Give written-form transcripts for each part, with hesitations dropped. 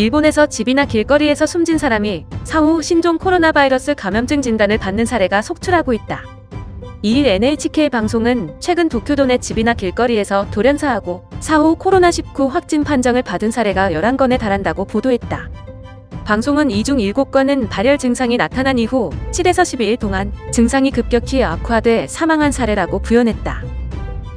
일본에서 집이나 길거리에서 숨진 사람이 사후 신종 코로나 바이러스 감염증 진단을 받는 사례가 속출하고 있다. 2일 NHK 방송은 최근 도쿄도 내 집이나 길거리에서 돌연사하고 사후 코로나19 확진 판정을 받은 사례가 11건에 달한다고 보도했다. 방송은 이 중 7건은 발열 증상이 나타난 이후 7에서 12일 동안 증상이 급격히 악화돼 사망한 사례라고 부연했다.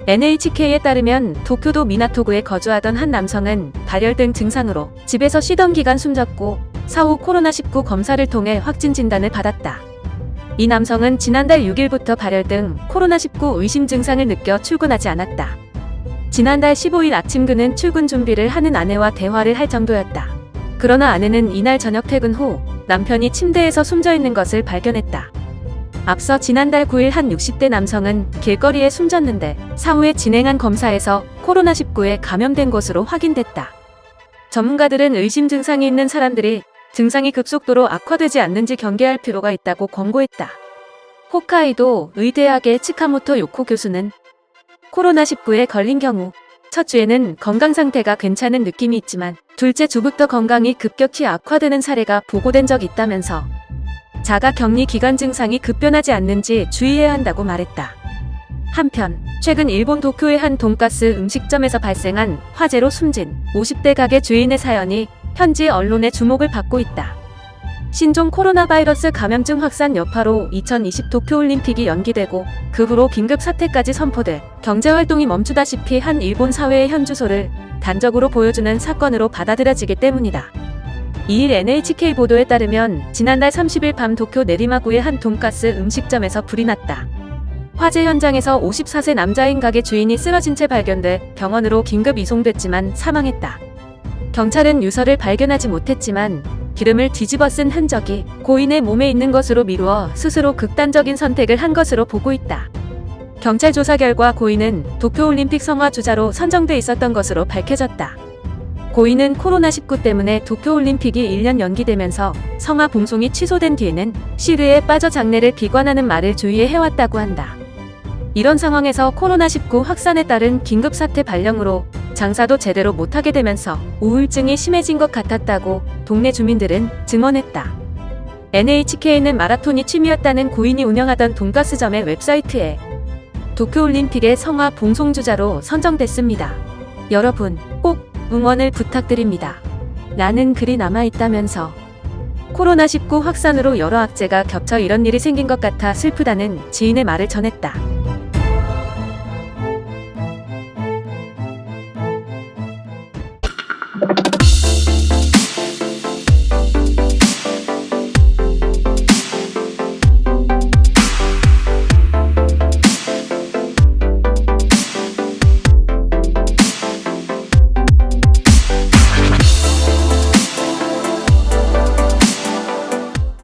NHK에 따르면 도쿄도 미나토구에 거주하던 한 남성은 발열 등 증상으로 집에서 쉬던 기간 숨졌고 사후 코로나19 검사를 통해 확진 진단을 받았다. 이 남성은 지난달 6일부터 발열 등 코로나19 의심 증상을 느껴 출근하지 않았다. 지난달 15일 아침 그는 출근 준비를 하는 아내와 대화를 할 정도였다. 그러나 아내는 이날 저녁 퇴근 후 남편이 침대에서 숨져 있는 것을 발견했다. 앞서 지난달 9일 한 60대 남성은 길거리에 숨졌는데 사후에 진행한 검사에서 코로나19에 감염된 것으로 확인됐다. 전문가들은 의심 증상이 있는 사람들이 증상이 급속도로 악화되지 않는지 경계할 필요가 있다고 권고했다. 홋카이도 의대학의 치카모토 요코 교수는 코로나19에 걸린 경우 첫 주에는 건강 상태가 괜찮은 느낌이 있지만 둘째 주부터 건강이 급격히 악화되는 사례가 보고된 적 있다면서 자가 격리 기간 증상이 급변하지 않는지 주의해야 한다고 말했다. 한편 최근 일본 도쿄의 한 돈가스 음식점에서 발생한 화재로 숨진 50대 가게 주인의 사연이 현지 언론의 주목을 받고 있다. 신종 코로나 바이러스 감염증 확산 여파로 2020 도쿄올림픽이 연기되고 그 후로 긴급 사태까지 선포돼 경제활동이 멈추다시피 한 일본 사회의 현주소를 단적으로 보여주는 사건으로 받아들여지기 때문이다. 2일 NHK 보도에 따르면 지난달 30일 밤 도쿄 내리마구의 한 돈가스 음식점에서 불이 났다. 화재 현장에서 54세 남자인 가게 주인이 쓰러진 채 발견돼 병원으로 긴급 이송됐지만 사망했다. 경찰은 유서를 발견하지 못했지만 기름을 뒤집어 쓴 흔적이 고인의 몸에 있는 것으로 미루어 스스로 극단적인 선택을 한 것으로 보고 있다. 경찰 조사 결과 고인은 도쿄올림픽 성화 주자로 선정돼 있었던 것으로 밝혀졌다. 고인은 코로나19 때문에 도쿄올림픽이 1년 연기되면서 성화 봉송이 취소된 뒤에는 시르에 빠져 장례를 비관하는 말을 주위에 해왔다고 한다. 이런 상황에서 코로나19 확산에 따른 긴급사태 발령으로 장사도 제대로 못하게 되면서 우울증이 심해진 것 같았다고 동네 주민들은 증언했다. NHK는 마라톤이 취미였다는 고인이 운영하던 돈가스점의 웹사이트에 도쿄올림픽의 성화 봉송주자로 선정됐습니다. 여러분 꼭 응원을 부탁드립니다. 라는 글이 남아있다면서 코로나19 확산으로 여러 악재가 겹쳐 이런 일이 생긴 것 같아 슬프다는 지인의 말을 전했다.